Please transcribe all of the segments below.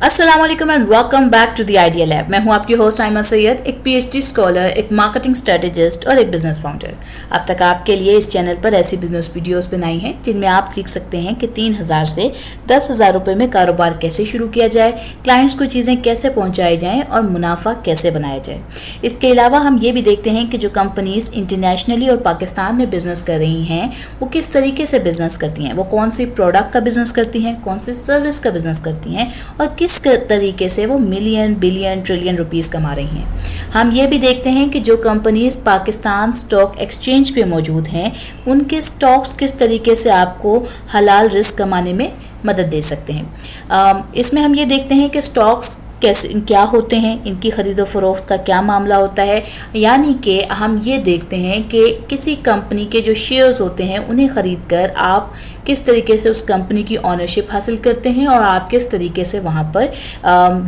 अस्सलाम वालेकुम and welcome back to the idea lab. मैं हूं आपकी होस्ट आयमा सैयद, एक पीएचडी स्कॉलर, एक मार्केटिंग स्ट्रेटेजिस्ट और एक बिजनेस फाउंडर। अब तक आपके लिए इस चैनल पर ऐसी बिजनेस वीडियोस बनाई हैं जिनमें आप सीख सकते हैं कि 3,000 से 10,000 रुपये में कारोबार कैसे शुरू किया जाए, क्लाइंट्स को चीज़ें कैसे पहुँचाई जाएँ और मुनाफा कैसे बनाया जाए। इसके अलावा हम ये भी देखते हैं कि जो कंपनीज इंटरनेशनली और पाकिस्तान में बिजनेस कर रही हैं वो किस तरीके से बिजनेस करती हैं, वो कौन सी प्रोडक्ट का बिजनेस करती हैं, कौन सी सर्विस का बिजनेस करती हैं और किस तरीके से वो मिलियन बिलियन ट्रिलियन रुपीस कमा रही हैं। हम ये भी देखते हैं कि जो कंपनीज पाकिस्तान स्टॉक एक्सचेंज पे मौजूद हैं उनके स्टॉक्स किस तरीके से आपको हलाल रिस्क कमाने में मदद दे सकते हैं। इसमें हम ये देखते हैं कि स्टॉक्स कैसे क्या होते हैं, इनकी खरीदो फरोख्त का क्या मामला होता है, यानी कि हम ये देखते हैं कि किसी कंपनी के जो शेयर्स होते हैं उन्हें खरीद कर आप किस तरीके से उस कंपनी की ओनरशिप हासिल करते हैं और आप किस तरीके से वहाँ पर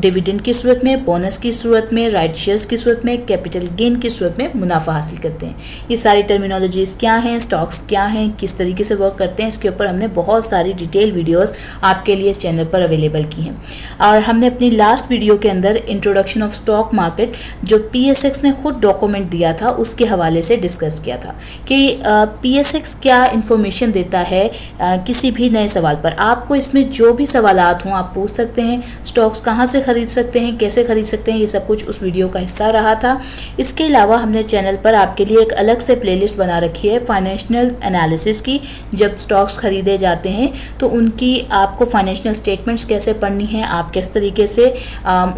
डिविडेंड की सूरत में, बोनस की सूरत में, राइट शेयर्स की सूरत में, कैपिटल गेन की सूरत में मुनाफा हासिल करते हैं। ये सारी टर्मिनोलॉजीज क्या हैं, स्टॉक्स क्या हैं, किस तरीके से वर्क करते हैं, इसके ऊपर हमने बहुत सारी डिटेल वीडियोस आपके लिए इस चैनल पर अवेलेबल की हैं। और हमने अपनी लास्ट वीडियो के अंदर इंट्रोडक्शन ऑफ स्टॉक मार्केट जो PSX ने खुद डॉक्यूमेंट दिया था उसके हवाले से डिस्कस किया था कि PSX क्या इंफॉर्मेशन देता है किसी भी नए सवाल पर। आपको इसमें जो भी सवालात हों आप पूछ सकते हैं, स्टॉक्स कहाँ से खरीद सकते हैं, कैसे खरीद सकते हैं, ये सब कुछ उस वीडियो का हिस्सा रहा था। इसके अलावा हमने चैनल पर आपके लिए एक अलग से प्लेलिस्ट बना रखी है फाइनेंशियल एनालिसिस की। जब स्टॉक्स खरीदे जाते हैं तो उनकी आपको फाइनेंशियल स्टेटमेंट्स कैसे पढ़नी है, आप किस तरीके से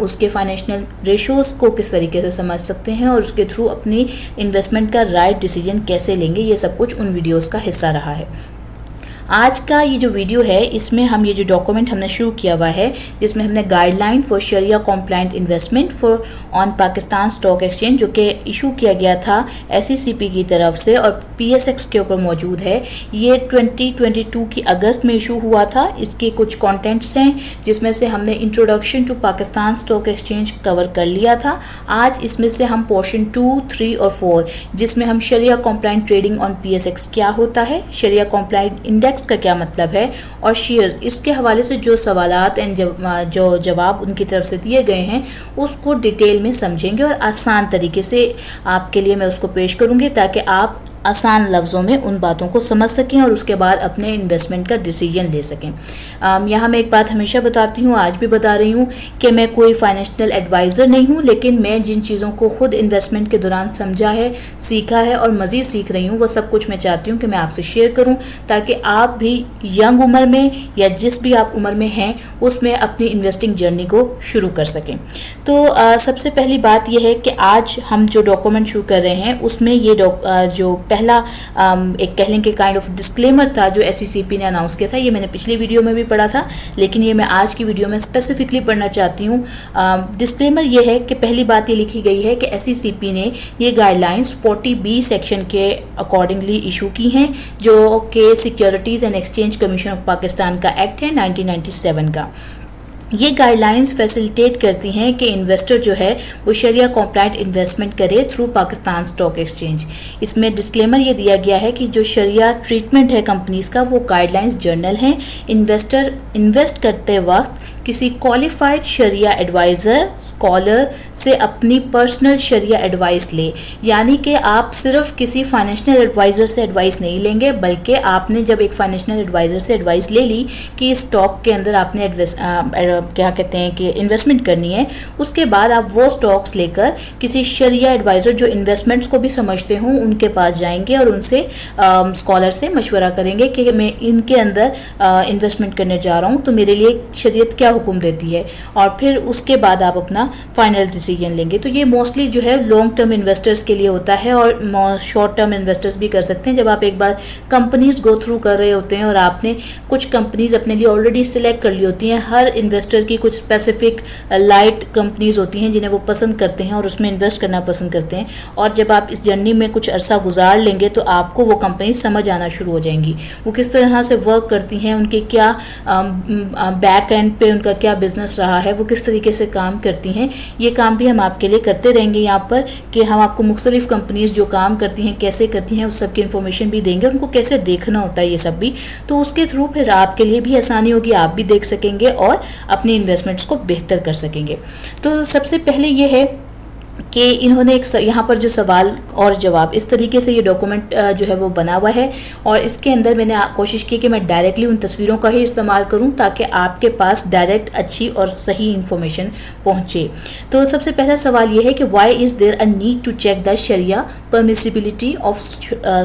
उसके फाइनेंशियल रेशोज़ को किस तरीके से समझ सकते हैं और उसके थ्रू अपनी इन्वेस्टमेंट का राइट डिसीजन कैसे लेंगे, ये सब कुछ उन वीडियोज़ का हिस्सा रहा है। आज का ये जो वीडियो है इसमें हम ये जो डॉक्यूमेंट हमने शुरू किया हुआ है जिसमें हमने guideline for sharia compliant investment for on Pakistan stock exchange जो कि इशू किया गया था SECP की तरफ से और PSX के ऊपर मौजूद है। ये 2022 की अगस्त में इशू हुआ था। इसके कुछ कंटेंट्स हैं जिसमें से हमने introduction to Pakistan stock exchange cover कर लिया था। आज इसमें से हम पोर्शन 2, 3 और 4 जिसमें हम शरिया कॉम्प्लाइंट ट्रेडिंग ऑन PSX क्या होता है, शरिया कॉम्प्लाइंट इंडेक्स का क्या मतलब है और शेयर्स, इसके हवाले से जो सवालात एंड जो जवाब उनकी तरफ से दिए गए हैं उसको डिटेल में समझेंगे और आसान तरीके से आपके लिए मैं उसको पेश करूंगी ताकि आप आसान लफ्ज़ों में उन बातों को समझ सकें और उसके बाद अपने इन्वेस्टमेंट का डिसीजन ले सकें। यहाँ मैं एक बात हमेशा बताती हूँ, आज भी बता रही हूँ कि मैं कोई फाइनेंशियल एडवाइज़र नहीं हूँ, लेकिन मैं जिन चीज़ों को खुद इन्वेस्टमेंट के दौरान समझा है, सीखा है और मज़ीद सीख रही हूँ वो सब कुछ मैं चाहती हूँ कि मैं आपसे शेयर करूँ ताकि आप भी यंग उम्र में या जिस भी आप उम्र में हैं उसमें अपनी इन्वेस्टिंग जर्नी को शुरू कर सकें। तो सबसे पहली बात यह है कि आज हम जो डॉक्यूमेंट शुरू कर रहे हैं उसमें ये जो पहला एक कह लें कि काइंड ऑफ डिस्क्लेमर था जो SECP ने अनाउंस किया था। ये मैंने पिछली वीडियो में भी पढ़ा था लेकिन ये मैं आज की वीडियो में स्पेसिफिकली पढ़ना चाहती हूँ। डिस्क्लेमर ये है कि पहली बात ये लिखी गई है कि SECP ने ये गाइडलाइंस 40B सेक्शन के अकॉर्डिंगली इशू की हैं जो कि securities and exchange commission of Pakistan का एक्ट है 1997 का। ये गाइडलाइंस फैसिलिटेट करती हैं कि इन्वेस्टर जो है वो शरिया कॉम्प्लाइंट इन्वेस्टमेंट करे थ्रू पाकिस्तान स्टॉक एक्सचेंज। इसमें डिस्क्लेमर ये दिया गया है कि जो शरिया ट्रीटमेंट है कंपनीज का वो गाइडलाइंस जर्नल हैं। इन्वेस्टर इन्वेस्ट करते वक्त किसी क्वालिफाइड शरिया एडवाइज़र स्कॉलर से अपनी पर्सनल शरिया एडवाइस ले, यानी कि आप सिर्फ किसी फाइनेंशियल एडवाइज़र से एडवाइस नहीं लेंगे बल्कि आपने जब एक फाइनेंशियल एडवाइज़र से एडवाइस ले ली कि स्टॉक के अंदर आपने क्या कहते हैं कि इन्वेस्टमेंट करनी है, उसके बाद आप वो स्टॉक्स लेकर किसी शरिया एडवाइज़र जो इन्वेस्टमेंट्स को भी समझते हों उनके पास जाएंगे और उनसे स्कॉलर से मशवरा करेंगे कि मैं इनके अंदर इन्वेस्टमेंट करने जा रहा हूँ तो मेरे लिए शरीयत क्या हुक्म देती है, और फिर उसके बाद आप अपना फाइनल डिसीजन लेंगे। तो ये मोस्टली जो है लॉन्ग टर्म इन्वेस्टर्स के लिए होता है और शॉर्ट टर्म इन्वेस्टर्स भी कर सकते हैं। जब आप एक बार कंपनीज गो थ्रू कर रहे होते हैं और आपने कुछ कंपनीज अपने लिए ऑलरेडी सिलेक्ट कर ली होती हैं, हर इन्वेस्टर की कुछ स्पेसिफिक लाइट कंपनीज होती हैं जिन्हें वो पसंद करते हैं और उसमें इन्वेस्ट करना पसंद करते हैं, और जब आप इस जर्नी में कुछ अरसा गुजार लेंगे तो आपको वो कंपनी समझ आना शुरू हो जाएंगी, वो किस तरह से वर्क करती हैं, उनके क्या बैक एंड पे उनका क्या बिजनेस रहा है, वो किस तरीके से काम करती हैं, ये काम भी हम आपके लिए करते रहेंगे यहाँ पर, कि हम आपको मुख्तलिफ कंपनीज जो काम करती हैं कैसे करती हैं उस सब की इन्फॉर्मेशन भी देंगे, उनको कैसे देखना होता है ये सब भी। तो उसके थ्रू फिर आपके लिए भी आसानी होगी, आप भी देख सकेंगे और अपनी इन्वेस्टमेंट्स को बेहतर कर सकेंगे। तो सबसे पहले ये है कि इन्होंने एक यहाँ पर जो सवाल और जवाब इस तरीके से ये डॉक्यूमेंट जो है वो बना हुआ है, और इसके अंदर मैंने कोशिश की कि मैं डायरेक्टली उन तस्वीरों का ही इस्तेमाल करूं ताकि आपके पास डायरेक्ट अच्छी और सही इन्फॉर्मेशन पहुंचे। तो सबसे पहला सवाल ये है कि why is there a need to check the शरिया permissibility of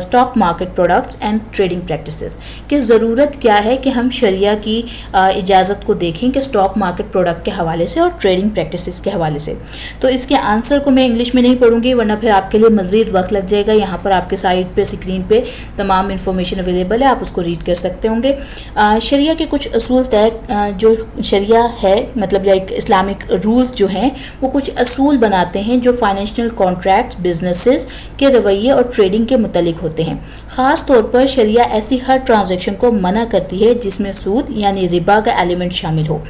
stock market products and trading practices, कि ज़रूरत क्या है कि हम शरिया की इजाज़त को देखें कि स्टॉक मार्केट प्रोडक्ट के हवाले से और ट्रेडिंग प्रैक्टिसेस के हवाले से। तो इसके आंसर को मैं इंग्लिश में नहीं पढ़ूंगी वरना फिर आपके लिए मज़ीद वक्त लग जाएगा। यहाँ पर आपके साइड पे स्क्रीन पे तमाम इन्फॉर्मेशन अवेलेबल है, आप उसको रीड कर सकते होंगे। शरिया के कुछ असूल तय, जो शरिया है मतलब लाइक इस्लामिक रूल्स जो हैं वो कुछ असूल बनाते हैं जो फाइनेंशियल कॉन्ट्रैक्ट्स, बिजनेसेस के रवैये और ट्रेडिंग के मुतलिक होते हैं। ख़ास तौर पर शरिया ऐसी हर ट्रांजैक्शन को मना करती है जिसमें सूद यानी रिबा का एलिमेंट शामिल हो।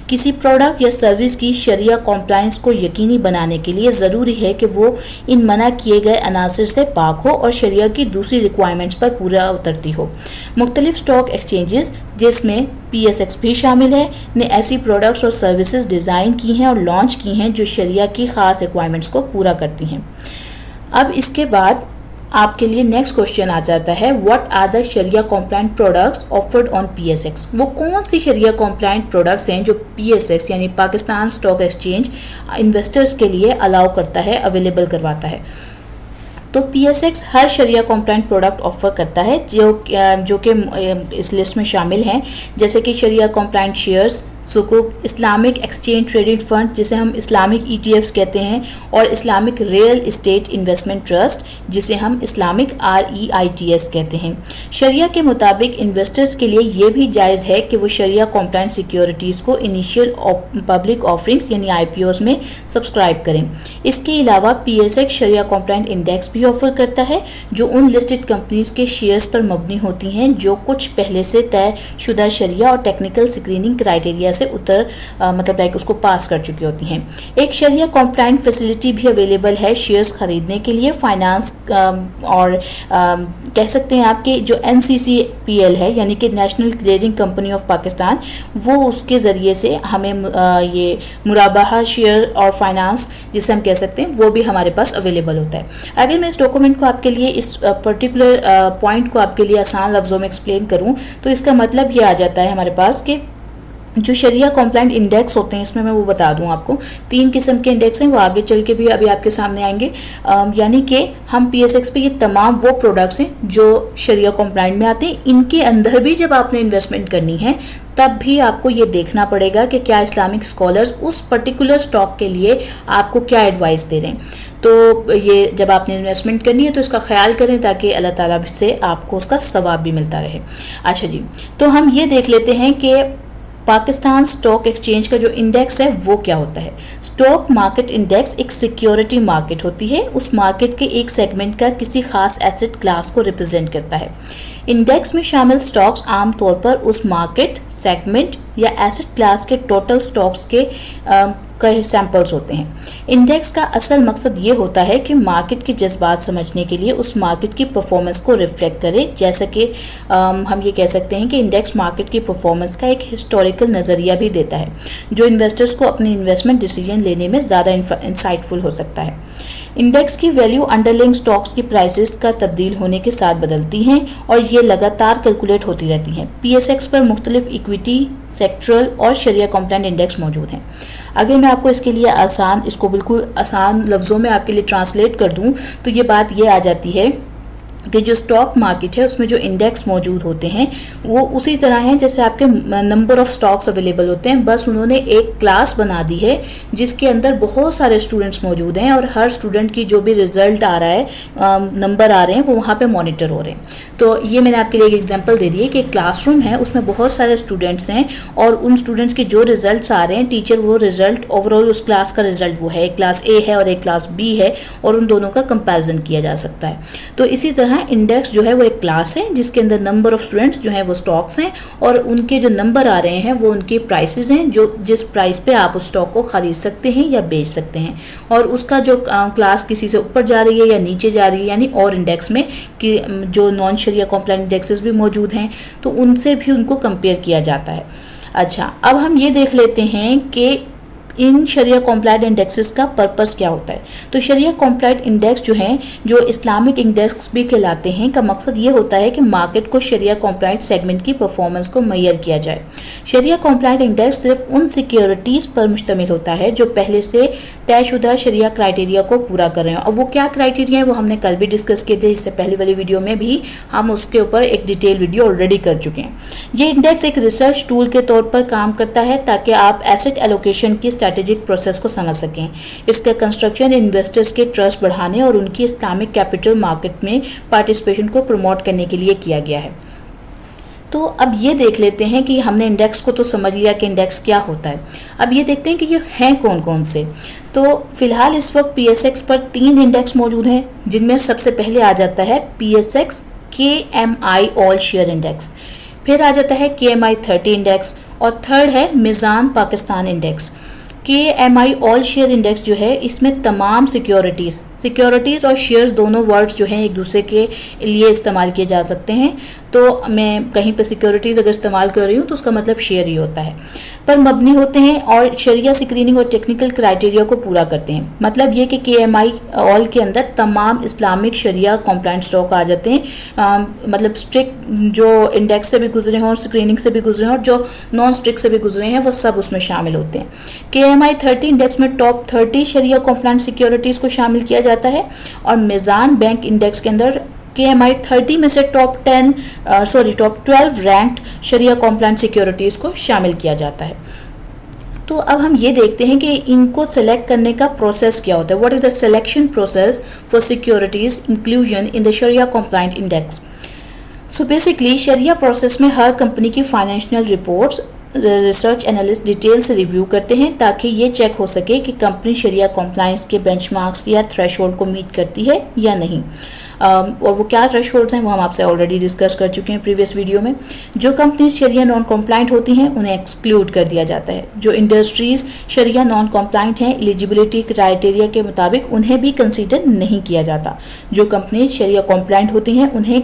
किसी प्रोडक्ट या सर्विस की शरिया कॉम्प्लायंस को यकीनी बनाने के लिए ज़रूरी है कि वो इन मना किए गए अनासर से पाक हो और शरिया की दूसरी रिक्वायरमेंट्स पर पूरा उतरती हो। मुख्तलिफ स्टॉक एक्सचेंजेस जिसमें PSX भी शामिल है ने ऐसी प्रोडक्ट्स और सर्विसेज डिज़ाइन की हैं और लॉन्च की हैं जो शरिया की ख़ास रिक्वायरमेंट्स को पूरा करती हैं। अब इसके बाद आपके लिए नेक्स्ट क्वेश्चन आ जाता है, what are the sharia compliant products offered on PSX। वो कौन सी शरिया कॉम्प्लाइंट प्रोडक्ट्स हैं जो PSX यानी पाकिस्तान स्टॉक एक्सचेंज इन्वेस्टर्स के लिए अलाउ करता है, अवेलेबल करवाता है। तो PSX हर शरिया कॉम्प्लाइंट प्रोडक्ट ऑफर करता है जो कि इस लिस्ट में शामिल हैं, जैसे कि शरिया कॉम्प्लाइंट शेयर्स, सुकूक, इस्लामिक एक्सचेंज ट्रेडेड फंड जिसे हम इस्लामिक ETFs कहते हैं, और Islamic real estate investment trust जिसे हम इस्लामिक REITs कहते हैं। शरिया के मुताबिक इन्वेस्टर्स के लिए ये भी जायज़ है कि वो शरिया कॉम्प्लाइंट सिक्योरिटीज़ को इनिशियल पब्लिक ऑफरिंग्स यानी IPOs में सब्सक्राइब करें। इसके अलावा PSX शरिया कॉम्प्लाइंट इंडेक्स भी ऑफर करता है जो उन लिस्टेड कंपनीज के शेयर्स पर मबनी होती हैं जो कुछ पहले से तय शुदा शरिया और टेक्निकल स्क्रीनिंग क्राइटेरिया से मतलब लाइक उसको पास कर चुकी होती हैं। एक शरिया कॉम्प्लाइंट फैसिलिटी भी अवेलेबल है शेयर्स खरीदने के लिए। फाइनेंस और कह सकते हैं आपके जो NCCPL है यानी कि national clearing company of Pakistan, वो उसके ज़रिए से हमें ये मुराबाहा शेयर और फाइनेंस जिसे हम कह सकते हैं वो भी हमारे पास अवेलेबल होता है। अगर मैं इस डॉक्यूमेंट को आपके लिए इस पर्टिकुलर पॉइंट को आपके लिए आसान लफ्ज़ों में एक्सप्लेन करूँ तो इसका मतलब ये आ जाता है हमारे पास कि जो शरिया कॉम्प्लाइंट इंडेक्स होते हैं, इसमें मैं वो बता दूं आपको 3 किस्म के इंडेक्स हैं, वो आगे चल के भी अभी आपके सामने आएंगे। यानी कि हम PSX पे ये तमाम वो प्रोडक्ट्स हैं जो शरिया कॉम्प्लाइंट में आते हैं। इनके अंदर भी जब आपने इन्वेस्टमेंट करनी है तब भी आपको ये देखना पड़ेगा कि क्या इस्लामिक स्कॉलर्स उस पर्टिकुलर स्टॉक के लिए आपको क्या एडवाइस दे रहे हैं। तो ये जब आपने इन्वेस्टमेंट करनी है तो इसका ख्याल करें ताकि अल्लाह ताला से आपको उसका सवाब भी मिलता रहे। अच्छा जी, तो हम ये देख लेते हैं कि पाकिस्तान स्टॉक एक्सचेंज का जो इंडेक्स है वो क्या होता है। स्टॉक मार्केट इंडेक्स एक सिक्योरिटी मार्केट होती है, उस मार्केट के एक सेगमेंट का किसी खास एसेट क्लास को रिप्रेजेंट करता है। इंडेक्स में शामिल स्टॉक्स आमतौर पर उस मार्केट सेगमेंट या एसेट क्लास के टोटल स्टॉक्स के कई सैंपल्स होते हैं। इंडेक्स का असल मकसद ये होता है कि मार्केट के जज्बात समझने के लिए उस मार्केट की परफॉर्मेंस को रिफ्लेक्ट करे। जैसा कि हम ये कह सकते हैं कि इंडेक्स मार्केट की परफॉर्मेंस का एक हिस्टोरिकल नज़रिया भी देता है जो इन्वेस्टर्स को अपनी इन्वेस्टमेंट डिसीजन लेने में ज़्यादा इंसाइटफुल हो सकता है। इंडेक्स की वैल्यू अंडरलाइंग स्टॉक्स की प्राइसेस का तब्दील होने के साथ बदलती हैं और ये लगातार कैलकुलेट होती रहती हैं। PSX पर मुख्तलिफ इक्विटी, सेक्टरल और शरिया कॉम्प्लाइंट इंडेक्स मौजूद हैं। अगर मैं आपको इसके लिए इसको बिल्कुल आसान लफ्ज़ों में आपके लिए ट्रांसलेट कर दूं तो ये बात ये आ जाती है कि जो स्टॉक मार्केट है उसमें जो इंडेक्स मौजूद होते हैं वो उसी तरह हैं जैसे आपके नंबर ऑफ स्टॉक्स अवेलेबल होते हैं, बस उन्होंने एक क्लास बना दी है जिसके अंदर बहुत सारे स्टूडेंट्स मौजूद हैं और हर स्टूडेंट की जो भी रिजल्ट आ रहा है, नंबर आ रहे हैं, वो वहाँ पे मॉनिटर हो रहे हैं। तो ये मैंने आपके लिए एक एग्जांपल दे दी है कि क्लासरूम है, उसमें बहुत सारे स्टूडेंट्स हैं और उन स्टूडेंट्स के जो रिजल्ट्स आ रहे हैं, टीचर वो रिजल्ट ओवरऑल उस क्लास का रिजल्ट वो है, एक क्लास A है और एक क्लास B है और उन दोनों का कंपैरिजन किया जा सकता है। तो इसी तरह इंडेक्स जो है वो एक क्लास है जिसके अंदर नंबर ऑफ स्टूडेंट्स जो है वो स्टॉक्स हैं और उनके जो नंबर आ रहे हैं वो उनके प्राइसेस हैं, जो जिस प्राइस पे आप उस स्टॉक को खरीद सकते हैं या बेच सकते हैं। और उसका जो क्लास किसी से ऊपर जा रही है या नीचे जा रही है, यानी और इंडेक्स में कि जो नॉन शरिया कॉम्प्लाइंट इंडेक्सेस भी मौजूद हैं तो उनसे भी उनको कंपेयर किया जाता है। अच्छा, अब हम ये देख लेते हैं कि इन शरिया कॉम्प्लाइंट इंडेक्सेस का पर्पस क्या होता है। तो शरिया कॉम्प्लाइंट इंडेक्स जो हैं, जो इस्लामिक इंडेक्स भी कहलाते हैं, का मकसद ये होता है कि मार्केट को शरिया कॉम्प्लाइंट सेगमेंट की परफॉर्मेंस को मेजर किया जाए। शरिया कॉम्प्लाइंट इंडेक्स सिर्फ उन सिक्योरिटीज़ पर मुश्तमिल होता है जो पहले से तयशुदा शरिया क्राइटेरिया को पूरा कर रहे हैं। और वो क्या क्राइटेरिया है वो हमने कल भी डिस्कस किए थे, इससे पहले वाली वीडियो में भी हम उसके ऊपर एक डिटेल वीडियो ऑलरेडी कर चुके हैं। ये इंडेक्स एक रिसर्च टूल के तौर पर काम करता है ताकि आप एसेट एलोकेशन की स्ट्रेटेजिक प्रोसेस को समझ सकें। इसका कंस्ट्रक्शन इन्वेस्टर्स के ट्रस्ट बढ़ाने और उनकी इस्लामिक कैपिटल मार्केट में पार्टिसिपेशन को प्रमोट करने के लिए किया गया है। तो अब ये देख लेते हैं कि हमने इंडेक्स को तो समझ लिया कि इंडेक्स क्या होता है। अब ये देखते हैं कि ये हैं कौन कौन से। तो फिलहाल इस वक्त PSX पर 3 इंडेक्स मौजूद हैं, जिनमें सबसे पहले आ जाता है PSX KMI all share index, फिर आ जाता है KMI 30 इंडेक्स और थर्ड है Meezan Pakistan index. KMI all share index जो है, इसमें तमाम सिक्योरिटीज़ और शेयर्स दोनों वर्ड्स जो हैं एक दूसरे के लिए इस्तेमाल किए जा सकते हैं। तो मैं कहीं पर सिक्योरिटीज़ अगर इस्तेमाल कर रही हूँ तो उसका मतलब शेयर ही होता है, पर मबनी होते हैं और शरिया स्क्रीनिंग और टेक्निकल क्राइटेरिया को पूरा करते हैं। मतलब ये कि KMI ऑल के अंदर तमाम इस्लामिक शरिया कॉम्प्लाइंट स्टॉक आ जाते हैं, मतलब स्ट्रिक्ट जो इंडेक्स से भी गुजरे हों और स्क्रीनिंग से भी गुजरे हों और जो नॉन स्ट्रिक्ट से भी गुजरे हैं वो सब उसमें शामिल होते हैं। KMI 30 इंडेक्स में टॉप 30 शरिया कॉम्प्लाइंट सिक्योरिटीज़ को शामिल किया जाता है और मिज़ान बैंक इंडेक्स के अंदर KMI 30 में से टॉप 12 रैंक्ड शरिया कॉम्प्लाइंट सिक्योरिटीज़ को शामिल किया जाता है। तो अब हम ये देखते हैं कि इनको सेलेक्ट करने का प्रोसेस क्या होता है। What is the selection process for securities inclusion in the sharia compliant index. So basically sharia process में हर कंपनी की financial reports research analyst detail से रिव्यू करते हैं ताकि ये चेक हो सके कि कंपनी शरिया कॉम्प्लाइंस के बेंचमार्क्स या थ्रेशोल्ड को मीट करती है या नहीं। और वो क्या थ्रेशोल्ड्स हैं वो हम आपसे ऑलरेडी डिस्कस कर चुके हैं प्रीवियस वीडियो में। जो कंपनीज शरिया नॉन कॉम्प्लाइंट होती हैं उन्हें एक्सक्लूड कर दिया जाता है। जो इंडस्ट्रीज शरिया नॉन कॉम्प्लाइंट हैं एलिजिबिलिटी क्राइटेरिया के मुताबिक उन्हें भी कंसीडर नहीं किया जाता। जो कंपनीज शरिया कॉम्प्लाइंट होती हैं उन्हें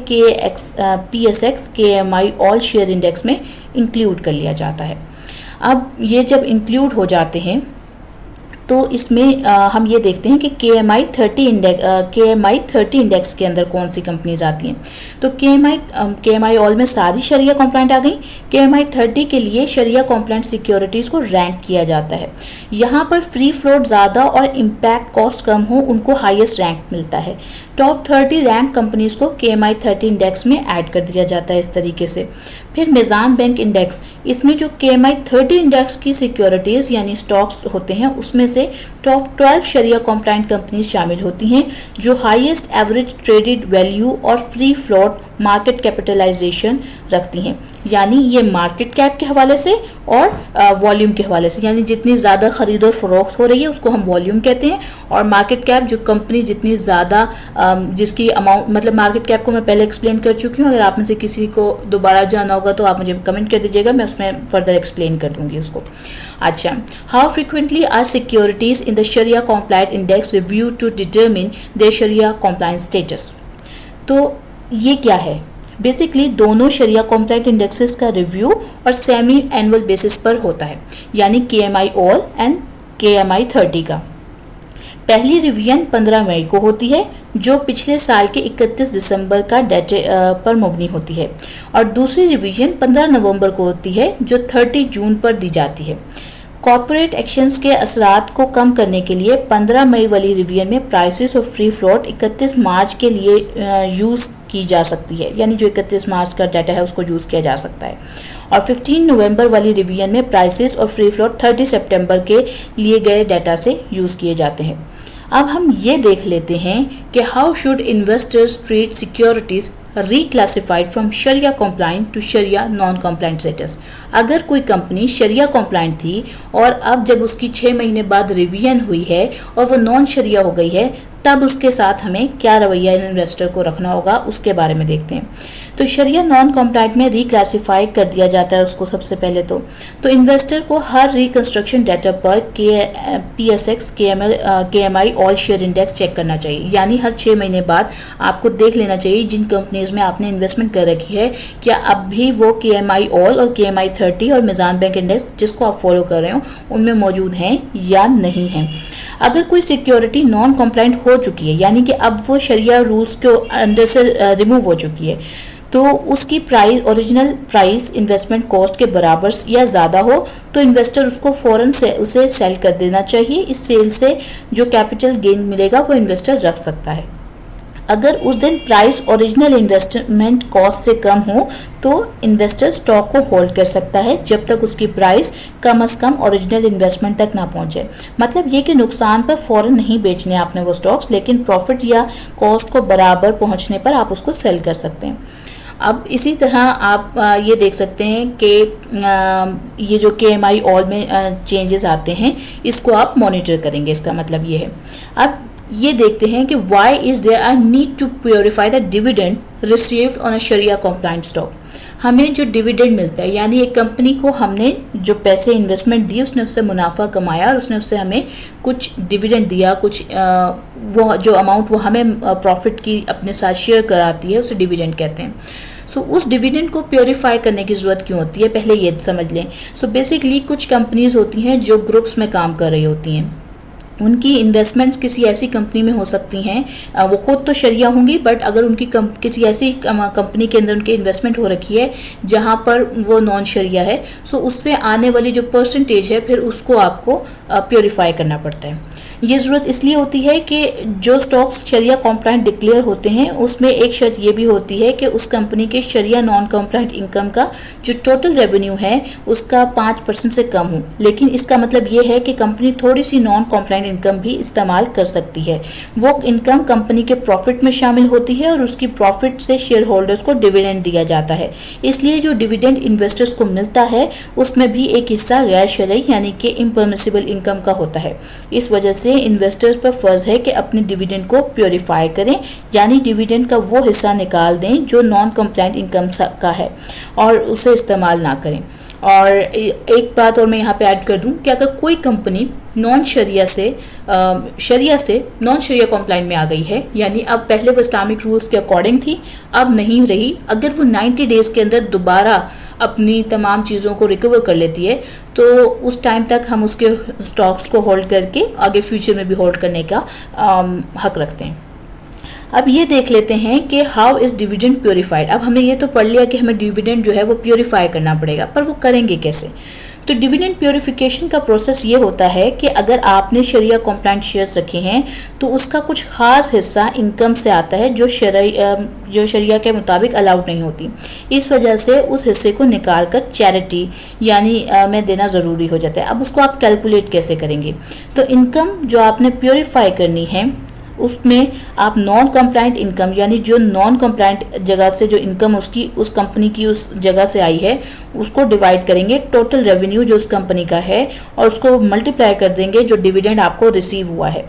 PSX KMI all share index में इंक्लूड कर लिया जाता है। अब ये जब इंक्लूड हो जाते हैं तो इसमें हम ये देखते हैं कि KMI 30 इंडेक्स के अंदर कौन सी कंपनीज आती हैं। तो KMI ऑल में सारी शरिया कॉम्प्लाइंट आ गई। KMI 30 के लिए शरिया कॉम्प्लाइंट सिक्योरिटीज़ को रैंक किया जाता है। यहाँ पर फ्री फ्लोट ज़्यादा और इम्पैक्ट कॉस्ट कम हो उनको हाईएस्ट रैंक मिलता है। टॉप 30 रैंक कंपनीज को KMI 30 इंडेक्स में ऐड कर दिया जाता है इस तरीके से। फिर मिज़ान बैंक इंडेक्स, इसमें जो KMI 30 इंडेक्स की सिक्योरिटीज़ यानी स्टॉक्स होते हैं उसमें से टॉप 12 शरिया कॉम्प्लाइंट कंपनीज शामिल होती हैं जो हाईएस्ट एवरेज ट्रेडेड वैल्यू और फ्री फ्लोट मार्केट कैपिटलाइजेशन रखती हैं। यानी ये मार्केट कैप के हवाले से और वॉल्यूम के हवाले से, यानी जितनी ज़्यादा खरीद और फरोख्त हो रही है उसको हम वॉल्यूम कहते हैं। और मार्केट कैप जो कंपनी जितनी ज़्यादा जिसकी अमाउंट, मतलब मार्केट कैप को मैं पहले एक्सप्लेन कर चुकी हूँ। अगर आप में से किसी को दोबारा जानना होगा तो आप मुझे कमेंट कर दीजिएगा, मैं उसमें फर्दर एक्सप्लेन कर दूँगी उसको। अच्छा, how frequently are securities in the sharia compliant index review to determine their sharia compliant status. तो ये क्या है? बेसिकली दोनों शरिया कॉम्प्लाइंट इंडेक्सेस का रिव्यू और सेमी एनुअल बेसिस पर होता है, यानी KMI ऑल एंड KMI 30 का। पहली रिवीजन 15 मई को होती है जो पिछले साल के 31 दिसंबर का डेटे पर मबनी होती है, और दूसरी रिवीजन 15 नवंबर को होती है जो 30 जून पर दी जाती है। कॉर्पोरेट एक्शंस के असरात को कम करने के लिए 15 मई वाली रिवीजन में प्राइसेस और फ्री फ्लोट 31 मार्च के लिए यूज़ की जा सकती है, यानी जो 31 मार्च का डाटा है उसको यूज़ किया जा सकता है। और 15 नवंबर वाली रिवीजन में प्राइसेस और फ्री फ्लोट 30 सितंबर के लिए गए डाटा से यूज़ किए जाते हैं। अब हम ये देख लेते हैं कि how should investors treat securities reclassified from sharia compliant to sharia non compliant status। अगर कोई कंपनी शरिया compliant थी और अब जब उसकी 6 महीने बाद रिवीजन हुई है और वो नॉन शरिया हो गई है, तब उसके साथ हमें क्या रवैया इन्वेस्टर को रखना होगा उसके बारे में देखते हैं। तो शरिया नॉन कॉम्प्लाइंट में रिक्लासिफाई कर दिया जाता है उसको सबसे पहले तो इन्वेस्टर को हर रिकंस्ट्रक्शन डेटा पर PSX KMI all share index check करना चाहिए। यानी हर 6 महीने बाद आपको देख लेना चाहिए जिन कंपनीज में आपने इन्वेस्टमेंट कर रखी है क्या अब भी वो KMI ऑल और KMI 30 और मीज़ान बैंक इंडेक्स जिसको आप फॉलो कर रहे हो उनमें मौजूद हैं या नहीं हैं। अगर कोई सिक्योरिटी नॉन कॉम्प्लाइंट हो चुकी है यानी कि अब वो शरिया रूल्स के अंडर से रिमूव हो चुकी है तो उसकी price original price investment cost के बराबर या ज़्यादा हो तो इन्वेस्टर उसको फ़ौरन से उसे सेल कर देना चाहिए। इस सेल से जो कैपिटल गेन मिलेगा वो इन्वेस्टर रख सकता है। अगर उस दिन प्राइस ओरिजिनल इन्वेस्टमेंट कॉस्ट से कम हो तो इन्वेस्टर स्टॉक को होल्ड कर सकता है जब तक उसकी प्राइस कम से कम ओरिजिनल इन्वेस्टमेंट तक ना पहुंचे। मतलब ये कि नुकसान पर फौरन नहीं बेचने आपने वो स्टॉक्स, लेकिन प्रॉफिट या कॉस्ट को बराबर पहुंचने पर आप उसको सेल कर सकते हैं। अब इसी तरह आप ये देख सकते हैं कि ये जो KMI ऑल में चेंजेस आते हैं इसको आप मॉनिटर करेंगे। इसका मतलब ये है। अब ये देखते हैं कि why is there a need to purify the dividend received on a sharia compliant stock. हमें जो डिविडेंड मिलता है यानी एक कंपनी को हमने जो पैसे इन्वेस्टमेंट दी उसने उससे मुनाफा कमाया और उसने उससे हमें कुछ डिविडेंड दिया, कुछ वो जो अमाउंट वो हमें प्रॉफिट की अपने साथ शेयर कराती है उसे डिविडेंड कहते हैं। सो उस डिविडेंड को प्योरीफाई करने की ज़रूरत क्यों होती है पहले ये समझ लें। सो बेसिकली कुछ कंपनीज होती हैं जो ग्रुप्स में काम कर रही होती हैं, उनकी इन्वेस्टमेंट्स किसी ऐसी कंपनी में हो सकती हैं, वो खुद तो शरिया होंगी बट अगर उनकी किसी ऐसी कंपनी के अंदर उनकी इन्वेस्टमेंट हो रखी है जहां पर वो नॉन शरिया है, सो उससे आने वाली जो परसेंटेज है फिर उसको आपको प्योरीफाई करना पड़ता है। ये ज़रूरत इसलिए होती है कि जो स्टॉक्स शरिया कॉम्प्लाइंट डिक्लेयर होते हैं उसमें एक शर्त ये भी होती है कि उस कंपनी के शरिया नॉन कॉम्प्लाइंट इनकम का जो टोटल रेवेन्यू है उसका 5% से कम हो। लेकिन इसका मतलब ये है कि कंपनी थोड़ी सी नॉन कॉम्प्लाइंट इनकम भी इस्तेमाल कर सकती है। वो इनकम कंपनी के प्रॉफिट में शामिल होती है और उसकी प्रॉफिट से शेयर होल्डर्स को डिविडेंड दिया जाता है। इसलिए जो डिविडेंड इन्वेस्टर्स को मिलता है उसमें भी एक हिस्सा गैर शरई यानी कि इम्परमिसिबल इनकम का होता है। इस वजह से इन्वेस्टर्स पर फर्ज है कि अपने डिविडेंड को प्योरीफाई करें यानी डिविडेंड का वो हिस्सा निकाल दें जो नॉन कंप्लाइंट इनकम का है और उसे इस्तेमाल ना करें। और एक बात और मैं यहाँ पे ऐड कर दूं कि अगर कोई कंपनी नॉन शरिया से नॉन शरिया कॉम्प्लाइंट में आ गई है यानी अब पहले वो इस्लामिक रूल्स के अकॉर्डिंग थी अब नहीं रही, अगर वो 90 डेज के अंदर दोबारा अपनी तमाम चीज़ों को रिकवर कर लेती है तो उस टाइम तक हम उसके स्टॉक्स को होल्ड करके आगे फ्यूचर में भी होल्ड करने का हक रखते हैं। अब ये देख लेते हैं कि हाउ इज डिविडेंड प्योरीफाइड। अब हमने ये तो पढ़ लिया कि हमें डिविडेंड जो है वो प्योरीफाई करना पड़ेगा, पर वो करेंगे कैसे। तो डिविडेंड प्योरीफिकेशन का प्रोसेस ये होता है कि अगर आपने शरिया कॉम्प्लाइंट शेयर्स रखे हैं तो उसका कुछ खास हिस्सा इनकम से आता है जो शरिया के मुताबिक अलाउड नहीं होती। इस वजह से उस हिस्से को निकाल कर चैरिटी यानी में देना ज़रूरी हो जाता है। अब उसको आप कैलकुलेट कैसे करेंगे। तो इनकम जो आपने प्योरीफाई करनी है उसमें आप नॉन कंप्लाइंट इनकम यानी जो नॉन कंप्लाइंट जगह से जो इनकम उसकी उस कंपनी की उस जगह से आई है उसको डिवाइड करेंगे टोटल रेवेन्यू जो उस कंपनी का है और उसको मल्टीप्लाई कर देंगे जो डिविडेंड आपको रिसीव हुआ है।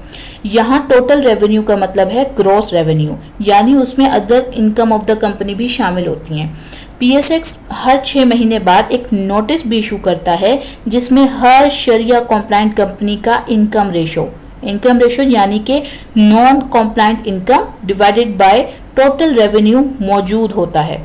यहाँ टोटल रेवेन्यू का मतलब है ग्रॉस रेवेन्यू यानी उसमें other income of the company भी शामिल होती हैं। PSX हर 6 महीने बाद एक नोटिस भी इशू करता है जिसमें हर शरिया कॉम्प्लाइंट कंपनी का इनकम रेशो यानी कि non compliant income divided by total revenue मौजूद होता है।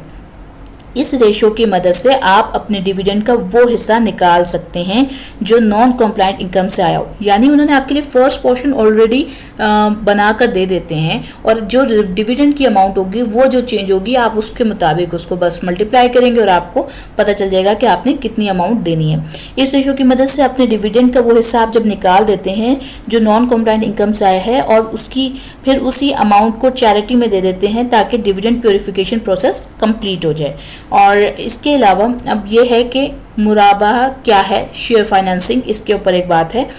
इस रेशो की मदद से आप अपने डिविडेंड का वो हिस्सा निकाल सकते हैं जो नॉन कॉम्प्लाइंट इनकम से आया हो। यानी उन्होंने आपके लिए फर्स्ट पोर्शन ऑलरेडी बनाकर दे देते हैं और जो डिविडेंड की अमाउंट होगी वो जो चेंज होगी आप उसके मुताबिक उसको बस मल्टीप्लाई करेंगे और आपको पता चल जाएगा कि आपने कितनी अमाउंट देनी है। इस रेशो की मदद से अपने डिविडेंड का वो हिस्सा आप जब निकाल देते हैं जो नॉन कॉम्प्लाइंट इनकम से आया है और उसकी फिर उसी अमाउंट को चैरिटी में दे देते हैं ताकि डिविडेंड प्योरीफिकेशन प्रोसेस कंप्लीट हो जाए। और इसके अलावा अब ये है कि मुराबाहा क्या है, शेयर फाइनेंसिंग, इसके ऊपर एक बात है।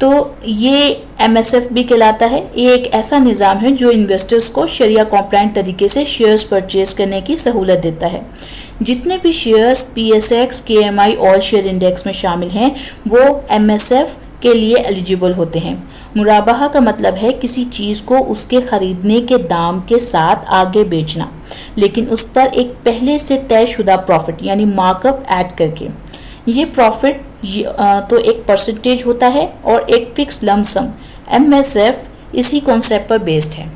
तो ये MSF भी कहलाता है। ये एक ऐसा निज़ाम है जो इन्वेस्टर्स को शरिया कॉम्प्लाइंट तरीके से शेयर्स परचेज करने की सहूलत देता है। जितने भी shares PSX KMI all share index में शामिल हैं वो MSF के लिए एलिजिबल होते हैं। मुराबाहा का मतलब है किसी चीज़ को उसके खरीदने के दाम के साथ आगे बेचना, लेकिन उस पर एक पहले से तयशुदा प्रॉफिट यानी मार्कअप ऐड करके। ये प्रॉफिट तो एक परसेंटेज होता है और एक फिक्स लमसम। MSF इसी कॉन्सेप्ट पर बेस्ड है।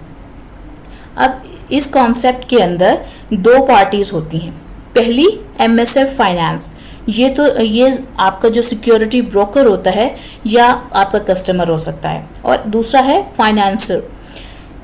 अब इस कॉन्सेप्ट के अंदर दो पार्टीज होती हैं। पहली MSF फाइनेंस, ये आपका जो सिक्योरिटी ब्रोकर होता है या आपका कस्टमर हो सकता है, और दूसरा है फाइनेंसर,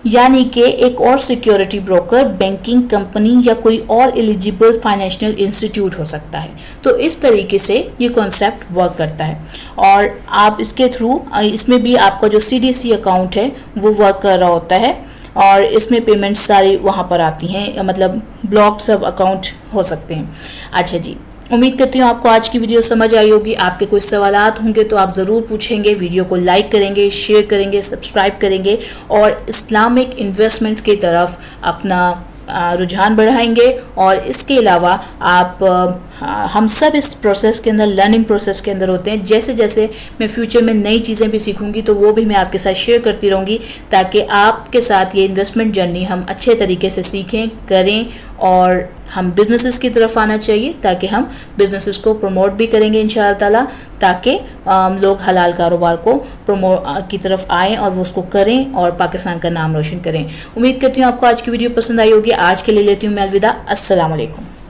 यानी कि एक और सिक्योरिटी ब्रोकर, बैंकिंग कंपनी या कोई और एलिजिबल फाइनेंशियल इंस्टीट्यूट हो सकता है। तो इस तरीके से ये कॉन्सेप्ट वर्क करता है और आप इसके थ्रू इसमें भी आपका जो CDC अकाउंट है वो वर्क कर रहा होता है और इसमें पेमेंट सारी वहाँ पर आती हैं, मतलब ब्लॉक सब अकाउंट हो सकते हैं। अच्छा जी, उम्मीद करती हूँ आपको आज की वीडियो समझ आई होगी। आपके कोई सवालात होंगे तो आप ज़रूर पूछेंगे। वीडियो को लाइक करेंगे, शेयर करेंगे, सब्सक्राइब करेंगे और इस्लामिक इन्वेस्टमेंट की तरफ अपना रुझान बढ़ाएंगे। और इसके अलावा हम सब इस प्रोसेस के अंदर, लर्निंग प्रोसेस के अंदर होते हैं। जैसे जैसे मैं फ्यूचर में नई चीज़ें भी सीखूंगी तो वो भी मैं आपके साथ शेयर करती रहूँगी, ताकि आपके साथ ये इन्वेस्टमेंट जर्नी हम अच्छे तरीके से सीखें, करें और हम बिजनेसेस की तरफ आना चाहिए, ताकि हम बिजनेसेस को प्रमोट भी करेंगे इंशाअल्लाह ताला, ताकि लोग हलाल कारोबार को प्रमोट की तरफ आएँ और वो उसको करें और पाकिस्तान का नाम रोशन करें। उम्मीद करती हूँ आपको आज की वीडियो पसंद आई होगी। आज के लिए लेती हूँ मैं अलविदा। अस्सलाम वालेकुम।